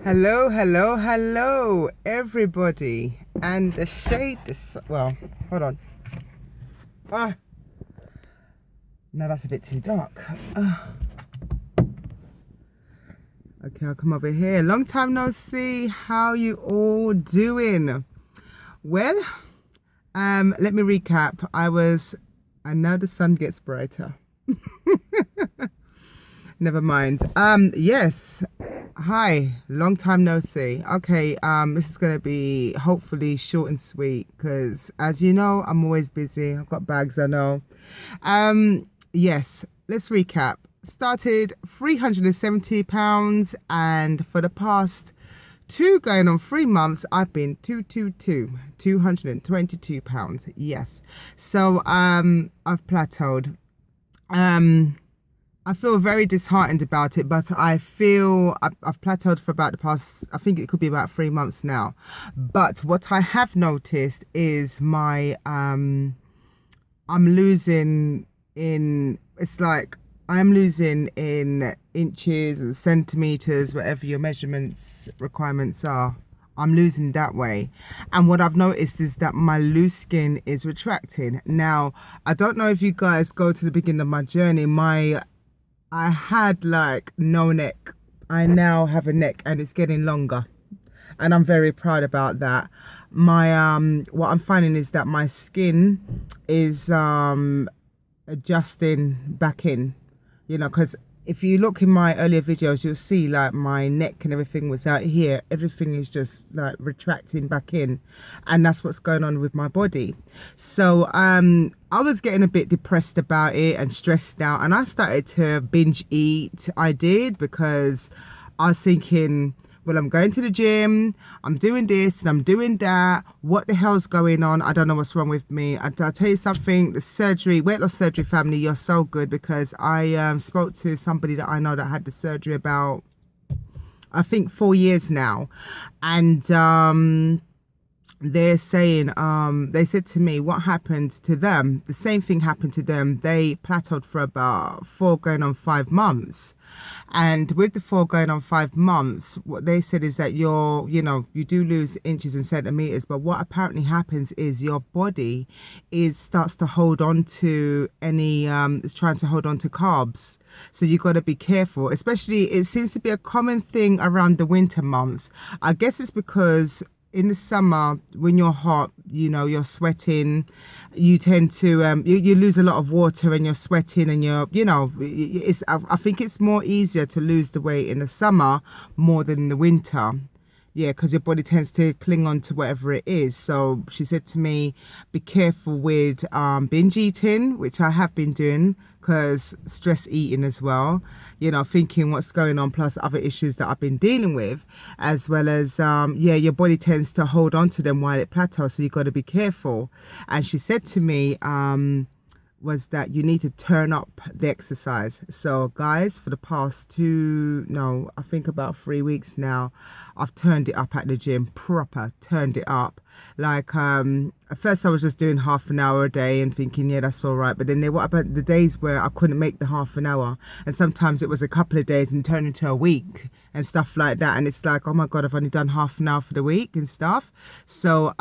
Hello, hello, hello, everybody. And the shade is, well, hold on. No, that's a bit too dark. Okay, I'll come over here. Long time no see. How you all doing? Well, let me recap. And now the sun gets brighter. Never mind. Yes. Hi, long time no see. Okay, this is gonna be hopefully short and sweet because as you know, I'm always busy. I've got bags, I know. Yes, let's recap. Started £370, and for the past going on 3 months, I've been 222 pounds. Yes. So I've plateaued. I feel very disheartened about it, but I feel I've plateaued for about the past, I think it could be about 3 months now. But what I have noticed is I'm losing I'm losing in inches and centimeters, whatever your measurements requirements are. I'm losing that way. And what I've noticed is that my loose skin is retracting. Now, I don't know if you guys go to the beginning of my journey, I had like no neck. I now have a neck and it's getting longer. And I'm very proud about that. What I'm finding is that my skin is adjusting back in, because if you look in my earlier videos, you'll see like my neck and everything was out here. Everything is just like retracting back in, and that's what's going on with my body. So I was getting a bit depressed about it and stressed out, and I started to binge eat. I did, because I was thinking, well, I'm going to the gym, I'm doing this and I'm doing that. What the hell's going on? I don't know what's wrong with me. I'll tell you something, the weight loss surgery family, you're so good, because I spoke to somebody that I know that had the surgery about, I think, 4 years now. And they're saying, they said to me, what happened to them? The same thing happened to them. They plateaued for about 4 going on 5 months. And with the 4 going on 5 months, what they said is that you do lose inches and centimeters, but what apparently happens is your body starts to hold on to it's trying to hold on to carbs. So you got to be careful, especially it seems to be a common thing around the winter months. I guess it's because in the summer, when you're hot, you're sweating, you tend to you lose a lot of water and you're sweating, and I think it's more easier to lose the weight in the summer more than in the winter. Yeah, because your body tends to cling on to whatever it is. So she said to me, be careful with binge eating, which I have been doing, because stress eating as well, thinking what's going on, plus other issues that I've been dealing with, as well as, your body tends to hold on to them while it plateaus. So you got to be careful. And she said to me, was that you need to turn up the exercise. So guys, for the past I think about 3 weeks now, I've turned it up at the gym, proper turned it up. Like at first I was just doing half an hour a day and thinking, yeah, that's all right. But then what about the days where I couldn't make the half an hour, and sometimes it was a couple of days and turned into a week and stuff like that, and it's like, oh my God, I've only done half an hour for the week and stuff. So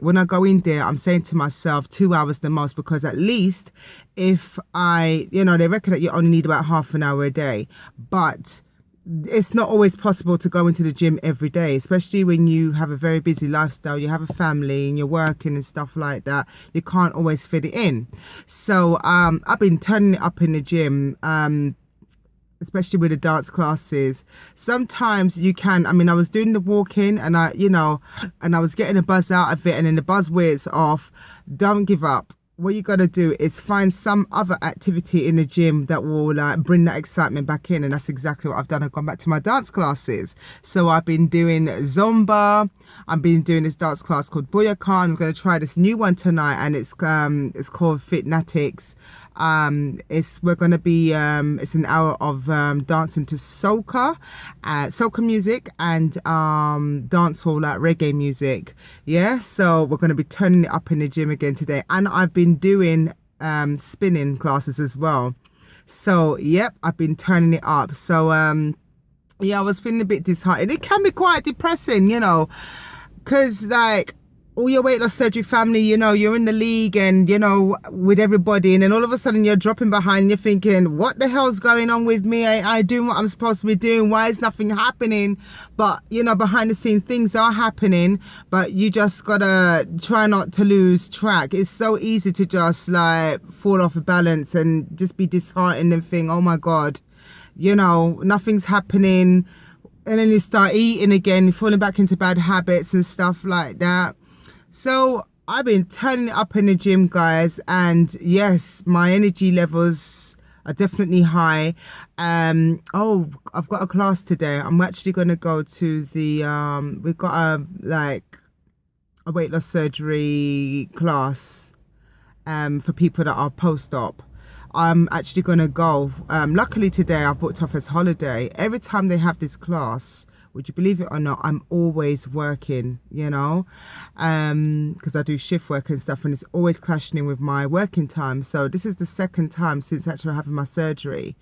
when I go in there, I'm saying to myself 2 hours the most, because at least if they reckon that you only need about half an hour a day, but it's not always possible to go into the gym every day, especially when you have a very busy lifestyle, you have a family and you're working and stuff like that. You can't always fit it in. So I've been turning it up in the gym, especially with the dance classes. Sometimes you can, I was doing the walking and I was getting a buzz out of it, and then the buzz wears off. Don't give up. What you got to do is find some other activity in the gym that will bring that excitement back in, and that's exactly what I've done. I've gone back to my dance classes. So I've been doing Zumba. I've been doing this dance class called Booyaka. I'm going to try this new one tonight, and it's called Fitnatics. We're going to be it's an hour of dancing to soca music and dancehall, like reggae music. Yeah, so we're going to be turning it up in the gym again today, and I've been doing spinning classes as well. So yep, I've been turning it up. So Yeah, I was feeling a bit disheartened. It can be quite depressing, you know, because like all your weight loss surgery family, you know, you're in the league and, you know, with everybody, and then all of a sudden you're dropping behind and you're thinking, what the hell's going on with me? I doing what I'm supposed to be doing. Why is nothing happening? But, you know, behind the scene things are happening, but you just gotta try not to lose track. It's so easy to just like fall off a balance and just be disheartened and think, oh my God, you know, nothing's happening. And then you start eating again, falling back into bad habits and stuff like that. So I've been turning it up in the gym, guys, and yes, my energy levels are definitely high. Oh, I've got a class today. I'm actually going to go to the we've got a weight loss surgery class for people that are post-op. I'm actually going to go. Luckily today I've booked off as holiday. Every time they have this class, would you believe it or not, I'm always working, you know, because I do shift work and stuff, and it's always clashing in with my working time. So this is the second time since actually having my surgery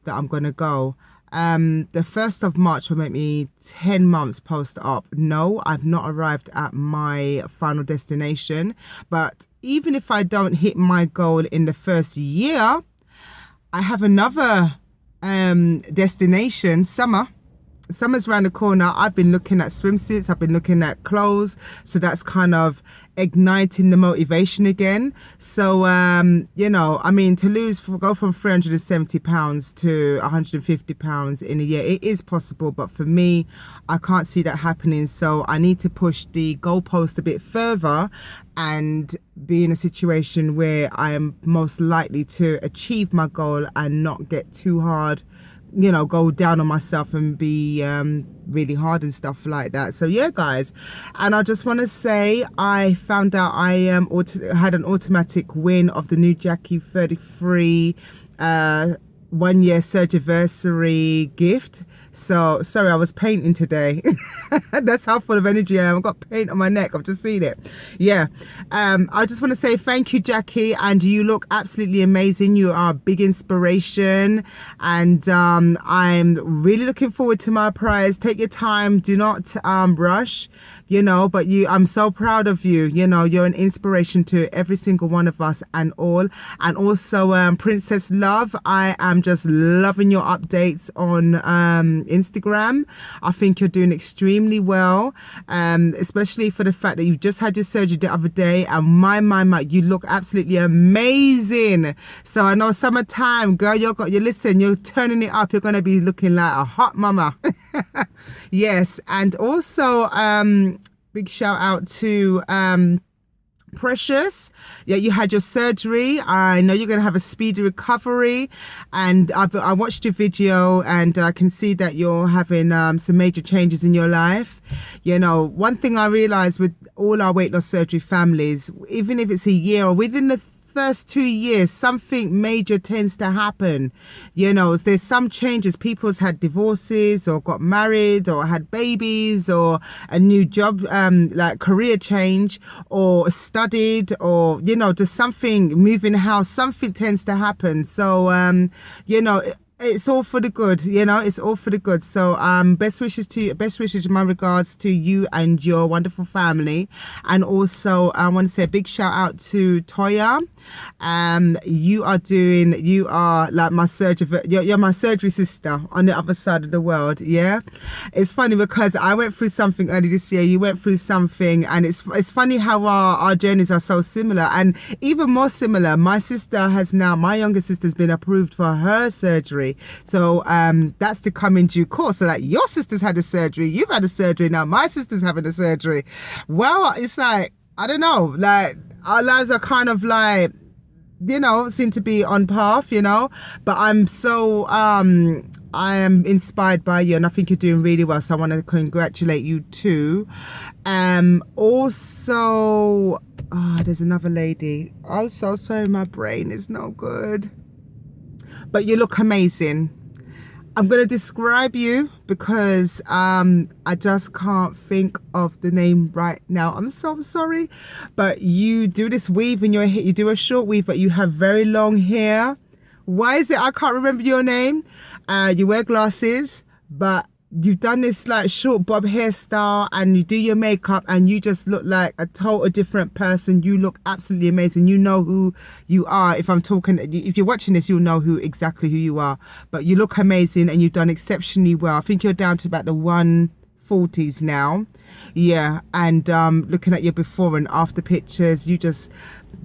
that I'm going to go. The 1st of March will make me 10 months post-op. No, I've not arrived at my final destination, but even if I don't hit my goal in the first year, I have another destination. Summer's around the corner. I've been looking at swimsuits, I've been looking at clothes, so that's kind of igniting the motivation again. So you know, I mean, to go from 370 pounds to 150 pounds in a year, it is possible, but for me, I can't see that happening. So I need to push the goalpost a bit further and be in a situation where I am most likely to achieve my goal and not get too hard, you know, go down on myself and be really hard and stuff like that. So yeah, guys, and I just want to say I found out I had an automatic win of the new Jackie 33 1-year surgiversary gift. So sorry, I was painting today. That's how full of energy I am. I've got paint on my neck. I've just seen it. Yeah. I just want to say thank you, Jackie, and you look absolutely amazing. You are a big inspiration, and I'm really looking forward to my prize. Take your time. Do not rush, you know, but I'm so proud of you. You know, you're an inspiration to every single one of us and all. And also Princess Love, I am just loving your updates on Instagram. I think you're doing extremely well, especially for the fact that you've just had your surgery the other day, and my, you look absolutely amazing. So I know summertime, girl, you're turning it up. You're going to be looking like a hot mama. Yes. And also big shout out to Precious. Yeah, you had your surgery. I know you're going to have a speedy recovery, and I watched your video, and I can see that you're having some major changes in your life. You know, one thing I realized with all our weight loss surgery families, even if it's a year or within the first 2 years, something major tends to happen. You know, there's some changes. People's had divorces or got married or had babies or a new job, like career change, or studied, or, you know, just something, moving house, something tends to happen. So you know, it's all for the good, you know, it's all for the good. So best wishes, my regards to you and your wonderful family. And also I want to say a big shout out to Toya. You are like my you're my surgery sister on the other side of the world. Yeah, it's funny because I went through something early this year, you went through something, and it's funny how our journeys are so similar. And even more similar, my younger sister's been approved for her surgery. So that's to come in due course. So like, your sister's had a surgery, you've had a surgery, now my sister's having a surgery. Well, it's like, I don't know, like our lives are kind of like, you know, seem to be on path, you know, but I'm so I am inspired by you, and I think you're doing really well, so I want to congratulate you too. Also, there's another lady. I'm so sorry, my brain is no good, but you look amazing. I'm going to describe you because I just can't think of the name right now. I'm so sorry. But you do this weave in your hair. You do a short weave, but you have very long hair. Why is it I can't remember your name? You wear glasses, but you've done this like short bob hairstyle and you do your makeup and you just look like a total different person. You look absolutely amazing. You know who you are. If you're watching this, you'll know exactly who you are. But you look amazing and you've done exceptionally well. I think you're down to about the 140s now. Yeah, and looking at your before and after pictures,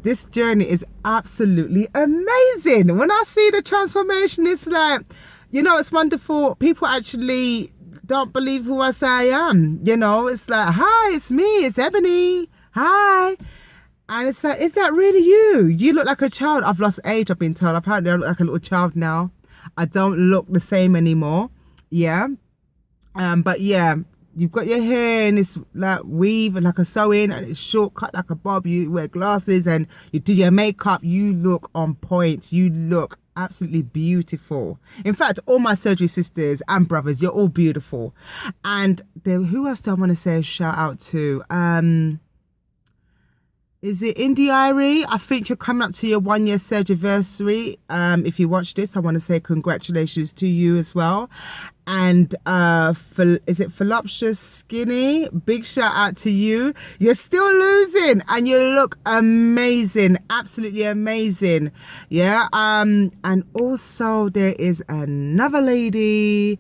this journey is absolutely amazing. When I see the transformation, it's like, it's wonderful. People actually don't believe who I say I am. It's like, hi, it's me, it's Ebony. Hi. And it's like, is that really you? You look like a child. I've lost age, I've been told. Apparently I look like a little child now. I don't look the same anymore. Yeah. But yeah, you've got your hair and it's like weave and like a sew-in and it's short cut like a bob. You wear glasses and you do your makeup. You look on point. You look absolutely beautiful. In fact, all my surgery sisters and brothers, you're all beautiful. And who else do I want to say a shout out to? Is it Indie Irie? I think you're coming up to your 1-year surgery anniversary. If you watch this, I want to say congratulations to you as well. And is it Voluptuous Skinny? Big shout out to you. You're still losing and you look amazing, absolutely amazing. Yeah. And also there is another lady.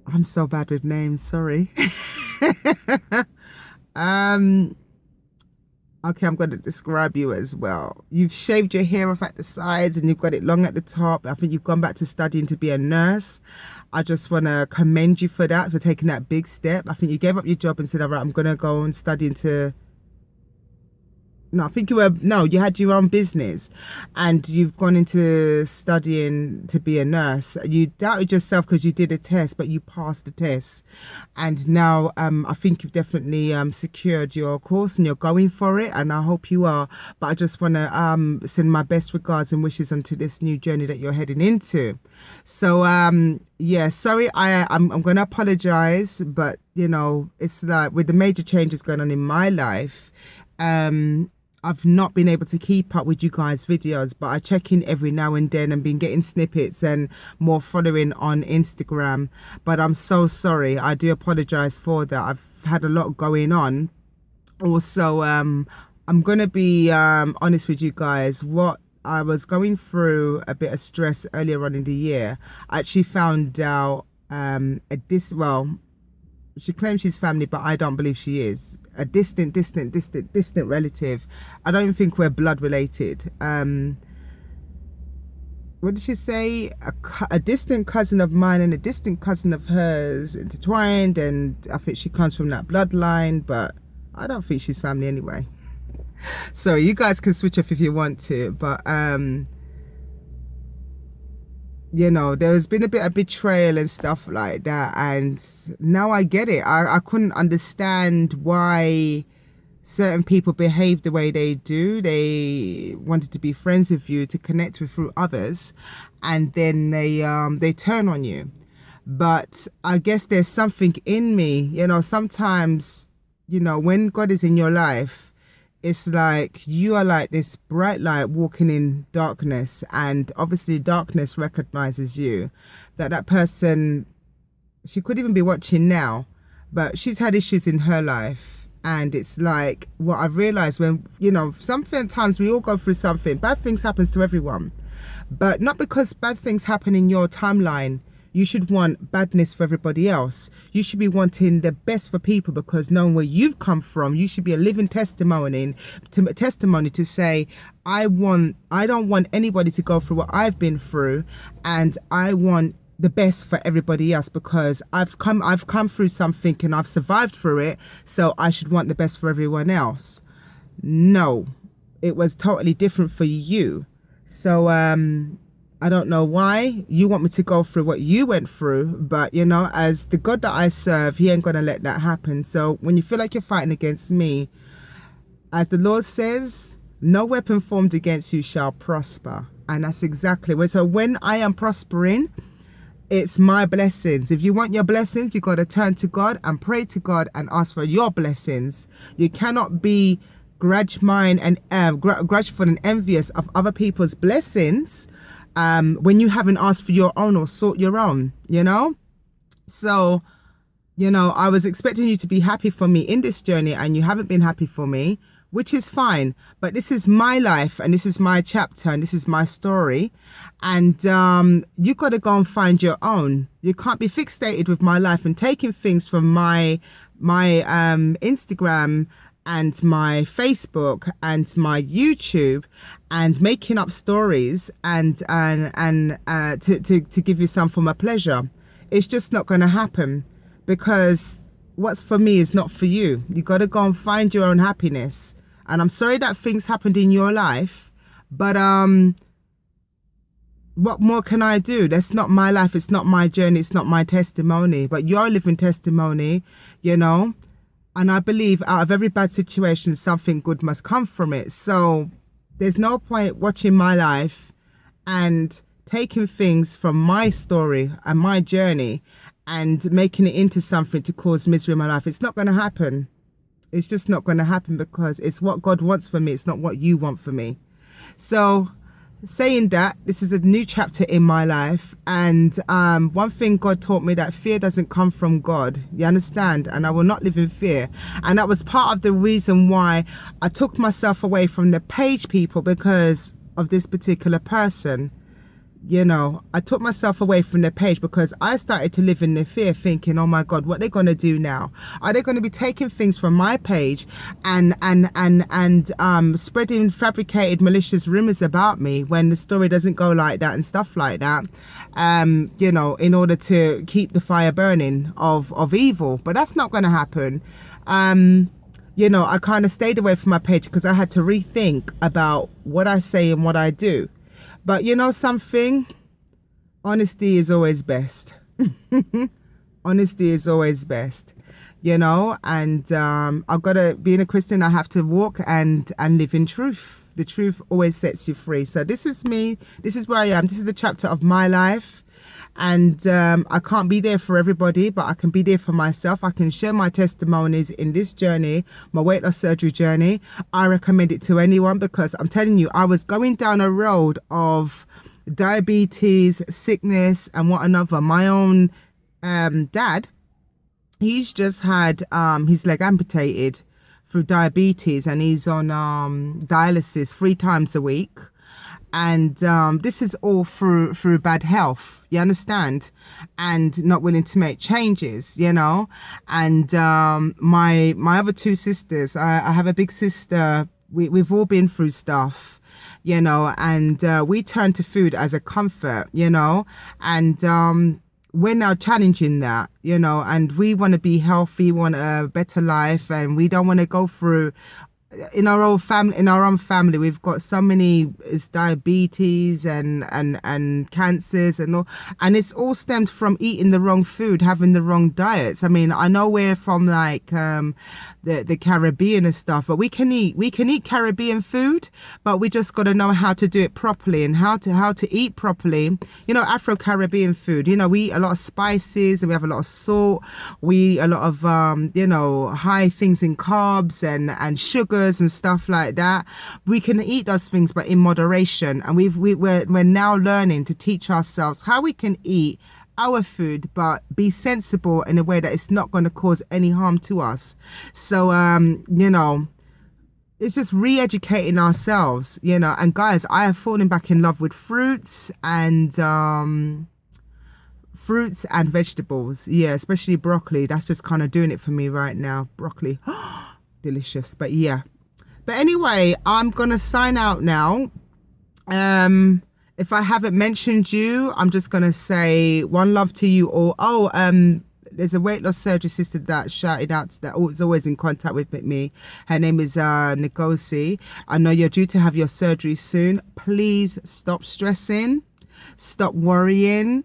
I'm so bad with names, sorry. Okay, I'm going to describe you as well. You've shaved your hair off at the sides and you've got it long at the top. I think you've gone back to studying to be a nurse. I just want to commend you for that, for taking that big step. I think you gave up your job and said, all right, I'm going to go and study into... No, I think you had your own business and you've gone into studying to be a nurse. You doubted yourself because you did a test, but you passed the test. And now I think you've definitely secured your course and you're going for it. And I hope you are. But I just want to send my best regards and wishes onto this new journey that you're heading into. So, yeah, sorry, I'm going to apologize. But, it's like with the major changes going on in my life, I've not been able to keep up with you guys' videos, but I check in every now and then and been getting snippets and more following on Instagram. But I'm so sorry. I do apologize for that. I've had a lot going on. Also, I'm going to be honest with you guys. What I was going through a bit of stress earlier on in the year. I actually found out she claims she's family, but I don't believe she is. A distant relative. I don't even think we're blood related. What did she say? A distant cousin of mine and a distant cousin of hers intertwined, and I think she comes from that bloodline, but I don't think she's family anyway. So you guys can switch off if you want to, but there's been a bit of betrayal and stuff like that, and now I get it. I couldn't understand why certain people behave the way they do. They wanted to be friends with you, to connect with through others, and then they turn on you. But I guess there's something in me, sometimes, when God is in your life, it's like you are like this bright light walking in darkness, and obviously darkness recognizes you. That person, she could even be watching now, but she's had issues in her life. And it's like what I've realized when, sometimes we all go through something. Bad things happens to everyone, but not because bad things happen in your timeline. You should want badness for everybody else. You should be wanting the best for people, because knowing where you've come from, you should be a living testimony to say, I don't want anybody to go through what I've been through, and I want the best for everybody else because I've come through something and I've survived through it, so I should want the best for everyone else. No, it was totally different for you. So I don't know why you want me to go through what you went through, but as the God that I serve, he ain't gonna let that happen. So when you feel like you're fighting against me, as the Lord says, no weapon formed against you shall prosper. And that's exactly what. So when I am prospering, it's my blessings. If you want your blessings, you got to turn to God and pray to God and ask for your blessings. You cannot be grudgeful and envious of other people's blessings when you haven't asked for your own or sought your own, So, I was expecting you to be happy for me in this journey, and you haven't been happy for me, which is fine. But this is my life, and this is my chapter, and this is my story. And you got to go and find your own. You can't be fixated with my life and taking things from my Instagram and my Facebook and my YouTube and making up stories and to give you some form of pleasure. It's just not going to happen, because what's for me is not for you. You got to go and find your own happiness. And I'm sorry that things happened in your life, but what more can I do? That's not my life. It's not my journey. It's not my testimony. But you're a living testimony, And I believe out of every bad situation, something good must come from it. So there's no point watching my life and taking things from my story and my journey and making it into something to cause misery in my life. It's not going to happen. It's just not going to happen, because it's what God wants for me. It's not what you want for me. So saying that, this is a new chapter in my life, and one thing God taught me, that fear doesn't come from God. You understand? And I will not live in fear. And that was part of the reason why I took myself away from the page, people, because of this particular person. I took myself away from the page because I started to live in the fear, thinking, oh my God, what are they going to do now? Are they going to be taking things from my page and spreading fabricated malicious rumors about me when the story doesn't go like that and stuff like that, in order to keep the fire burning of evil? But that's not going to happen. I kind of stayed away from my page because I had to rethink about what I say and what I do. But something, honesty is always best. Honesty is always best, and I've got to, being a Christian, I have to walk and live in truth. The truth always sets you free. So this is me. This is where I am. This is the chapter of my life. And I can't be there for everybody, but I can be there for myself. I can share my testimonies in this journey, my weight loss surgery journey. I recommend it to anyone, because I'm telling you, I was going down a road of diabetes, sickness, and what another. My own dad, he's just had his leg amputated through diabetes, and he's on dialysis 3 times a week. And this is all through bad health, you understand, and not willing to make changes, And my other 2 sisters, I have a big sister. We've all been through stuff, and we turn to food as a comfort, and we're now challenging that, and we want to be healthy, want a better life, and we don't want to go through. In our own family, we've got so many diabetes and cancers and all, and it's all stemmed from eating the wrong food, having the wrong diets. I mean, I know we're from like the Caribbean and stuff, but we can eat Caribbean food, but we just got to know how to do it properly and how to eat properly. Afro-Caribbean food, we eat a lot of spices, and we have a lot of salt. We eat a lot of high things in carbs and sugars and stuff like that. We can eat those things, but in moderation. And we're now learning to teach ourselves how we can eat our food, but be sensible in a way that it's not going to cause any harm to us. So it's just re-educating ourselves, and guys, I have fallen back in love with fruits and vegetables. Yeah, especially broccoli. That's just kind of doing it for me right now. Broccoli, delicious. But yeah. But anyway, I'm going to sign out now. If I haven't mentioned you, I'm just going to say one love to you all. There's a weight loss surgery sister that shouted out that is always in contact with me. Her name is Ngozi. I know you're due to have your surgery soon. Please stop stressing. Stop worrying.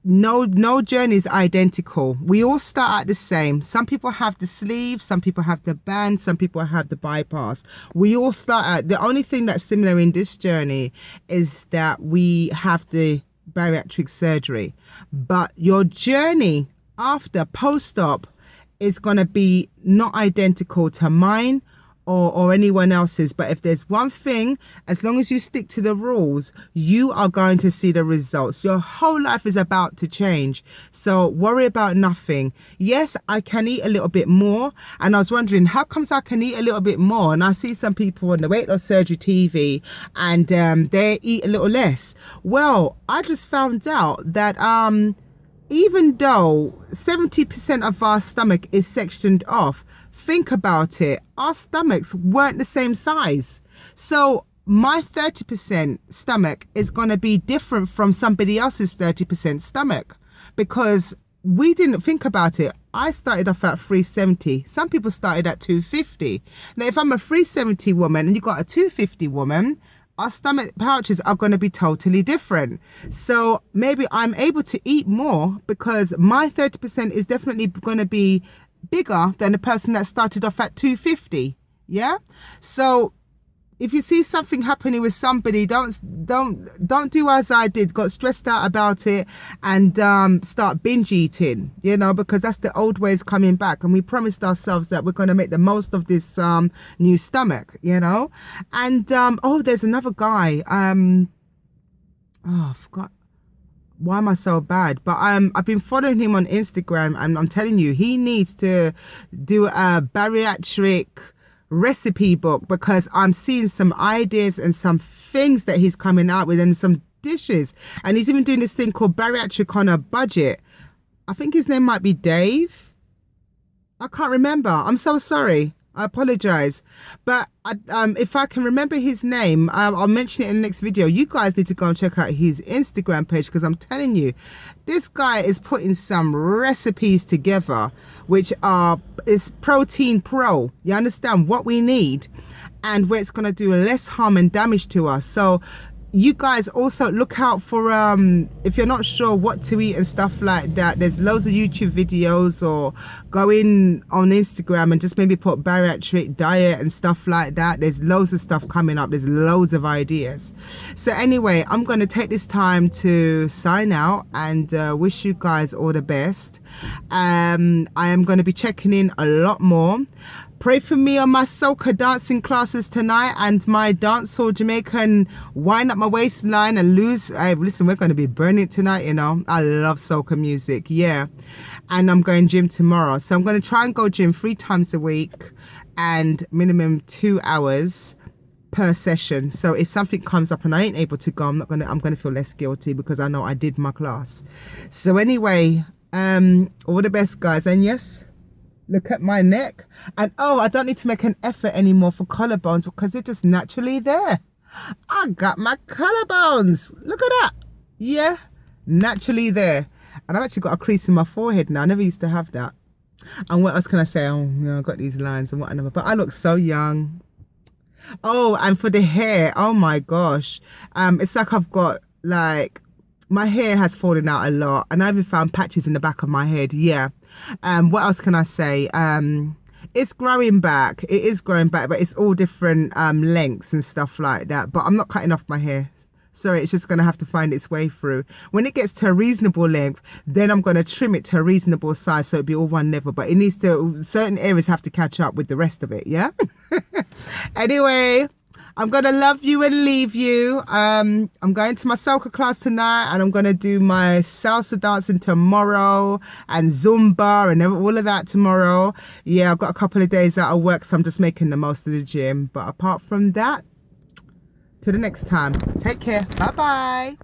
No journey is identical. We all start out the same. Some people have the sleeve, some people have the band, some people have the bypass. We all start out. The only thing that's similar in this journey is that we have the bariatric surgery. But your journey after post-op is going to be not identical to mine or anyone else's. But if there's one thing, as long as you stick to the rules, you are going to see the results. Your whole life is about to change. So worry about nothing. Yes, I can eat a little bit more. And I was wondering, how comes I can eat a little bit more? And I see some people on the weight loss surgery TV and they eat a little less. Well, I just found out that even though 70% of our stomach is sectioned off, think about it, our stomachs weren't the same size. So my 30% stomach is going to be different from somebody else's 30% stomach, because we didn't think about it. I started off at 370. Some people started at 250. Now, if I'm a 370 woman and you got a 250 woman, our stomach pouches are going to be totally different. So maybe I'm able to eat more because my 30% is definitely going to be bigger than the person that started off at 250. Yeah. So if you see something happening with somebody, don't do as I did, got stressed out about it and start binge eating, you know, because that's the old ways coming back. And we promised ourselves that we're going to make the most of this new stomach, you know. And oh, there's another guy. Oh, I forgot. Why am I so bad? But I've been following him on Instagram, and I'm telling you, he needs to do a bariatric recipe book, because I'm seeing some ideas and some things that he's coming out with and some dishes. And he's even doing this thing called bariatric on a budget. I think his name might be Dave. I can't remember. I'm so sorry. I apologize. But if I can remember his name, I'll mention it in the next video. You guys need to go and check out his Instagram page, because I'm telling you, this guy is putting some recipes together which is protein pro. You understand what we need and where it's going to do less harm and damage to us. So you guys also look out for if you're not sure what to eat and stuff like that, there's loads of YouTube videos, or go in on Instagram and just maybe put bariatric diet and stuff like that. There's loads of stuff coming up. There's loads of ideas. So anyway, I'm going to take this time to sign out and wish you guys all the best. I am going to be checking in a lot more. Pray for me on my soca dancing classes tonight and my dancehall Jamaican wind up my waistline and lose. Hey, listen, we're going to be burning it tonight, you know. I love soca music, yeah. And I'm going gym tomorrow. So I'm going to try and go gym 3 times a week and minimum 2 hours per session. So if something comes up and I ain't able to go, I'm going to feel less guilty because I know I did my class. So anyway, all the best, guys. And yes, look at my neck. And oh, I don't need to make an effort anymore for collarbones because they're just naturally there. I got my collarbones. Look at that. Yeah, naturally there. And I've actually got a crease in my forehead now. I never used to have that. And what else can I say? Oh, you know, I've got these lines and whatever. But I look so young. Oh, and for the hair, oh my gosh. It's like I've got like, my hair has fallen out a lot. And I even found patches in the back of my head. Yeah. What else can I say? It's growing back. It is growing back, but it's all different lengths and stuff like that. But I'm not cutting off my hair. Sorry, it's just going to have to find its way through. When it gets to a reasonable length, then I'm going to trim it to a reasonable size so it'll be all one level. But it needs to, certain areas have to catch up with the rest of it, yeah? Anyway, I'm going to love you and leave you. I'm going to my soca class tonight and I'm going to do my salsa dancing tomorrow and Zumba and all of that tomorrow. Yeah, I've got a couple of days out of work, so I'm just making the most of the gym. But apart from that, till the next time, take care. Bye-bye.